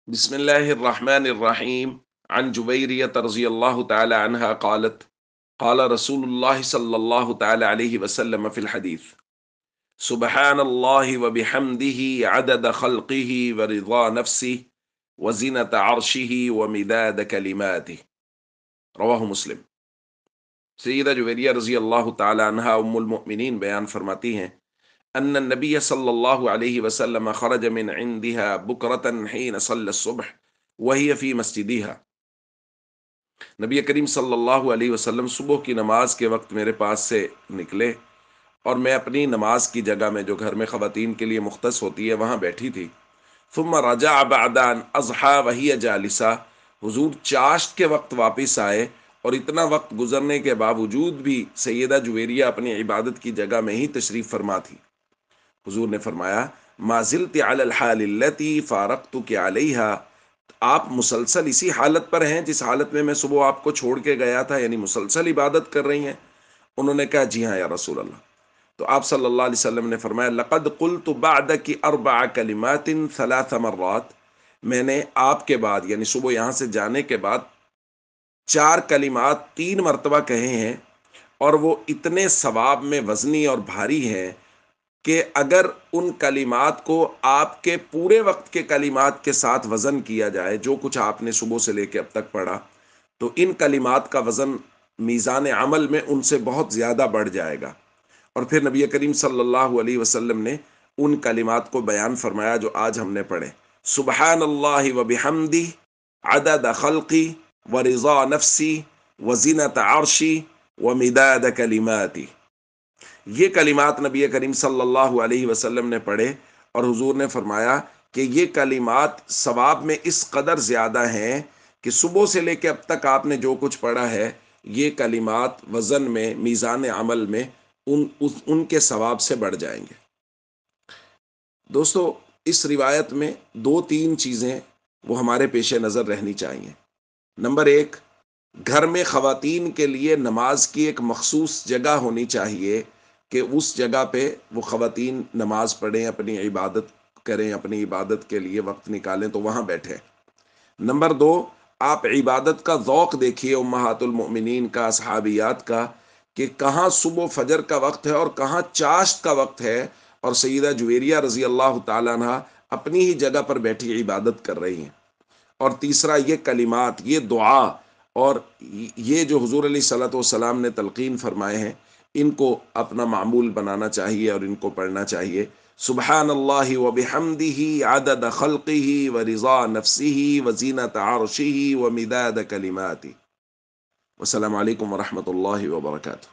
بسم الله الرحمن الرحيم. عن جبيرية رضي الله تعالى عنها قالت: قال رسول الله صلى الله تعالى عليه وسلم في الحديث: سبحان الله وبحمده عدد خلقه ورضا نفسه وزنة عرشه ومداد كلماته. رواه مسلم۔ سیدہ جویریہ رضی اللہ تعالی عنہا ام المؤمنین بیان فرماتی ہیں ان النبی صلی اللہ علیہ وسلم خرج من عندها بکرة حين صلى الصبح وهي في مسجدها۔ نبی کریم صلی اللہ علیہ وسلم صبح کی نماز کے وقت میرے پاس سے نکلے اور میں اپنی نماز کی جگہ میں جو گھر میں خواتین کے لیے مختص ہوتی ہے وہاں بیٹھی تھی۔ ثم رجع بعد ان اضحى وهي جالسہ، حضور چاشت کے وقت واپس آئے اور اتنا وقت گزرنے کے باوجود بھی سیدہ جویریہ اپنی عبادت کی جگہ میں ہی تشریف فرما تھی۔ حضور نے فرمایا: ما زلت علی الحال التي فارقتك علیها، آپ مسلسل اسی حالت پر ہیں جس حالت میں صبح آپ کو چھوڑ کے گیا تھا، یعنی مسلسل عبادت کر رہی ہیں؟ انہوں نے کہا: جی ہاں یا رسول اللہ۔ تو آپ صلی اللہ علیہ وسلم نے فرمایا: لقد قلت بعدك 4 کلمات 3 مرات، میں نے آپ کے بعد یعنی صبح یہاں سے جانے کے بعد 4 کلمات 3 مرتبہ کہے ہیں، اور وہ اتنے ثواب میں وزنی اور بھاری ہیں کہ اگر ان کلمات کو آپ کے پورے وقت کے کلمات کے ساتھ وزن کیا جائے، جو کچھ آپ نے صبح سے لے کے اب تک پڑھا، تو ان کلمات کا وزن میزان عمل میں ان سے بہت زیادہ بڑھ جائے گا۔ اور پھر نبی کریم صلی اللہ علیہ وسلم نے ان کلمات کو بیان فرمایا جو آج ہم نے پڑھے: سبحان اللہ و بحمدہ عدد خلقی و رضا نفسی و زینت عرشی و مداد کلماتی۔ یہ کلمات نبی کریم صلی اللہ علیہ وسلم نے پڑھے اور حضور نے فرمایا کہ یہ کلمات ثواب میں اس قدر زیادہ ہیں کہ صبح سے لے کے اب تک آپ نے جو کچھ پڑھا ہے، یہ کلمات وزن میں، میزان عمل میں ان کے ثواب سے بڑھ جائیں گے۔ دوستو، اس روایت میں 2-3 چیزیں وہ ہمارے پیش نظر رہنی چاہیے۔ نمبر 1، گھر میں خواتین کے لیے نماز کی ایک مخصوص جگہ ہونی چاہیے کہ اس جگہ پہ وہ خواتین نماز پڑھیں، اپنی عبادت کریں، اپنی عبادت کے لیے وقت نکالیں تو وہاں بیٹھیں۔ نمبر 2، آپ عبادت کا ذوق دیکھیے امہات المؤمنین کا، صحابیات کا، کہ کہاں صبح فجر کا وقت ہے اور کہاں چاشت کا وقت ہے، اور سیدہ جویریہ رضی اللہ تعالیٰ عنہ اپنی ہی جگہ پر بیٹھی عبادت کر رہی ہیں۔ اور تیسرا، یہ کلمات، یہ دعا اور یہ جو حضور علیہ الصلوۃ والسلام نے تلقین فرمائے ہیں، ان کو اپنا معمول بنانا چاہیے اور ان کو پڑھنا چاہیے۔ سبحان اللہ و بحمدہ عدد خلقہ و رضا نفسہ و زینت عرشہ و مداد کلماتہ۔ والسلام علیکم ورحمۃ اللہ وبرکاتہ۔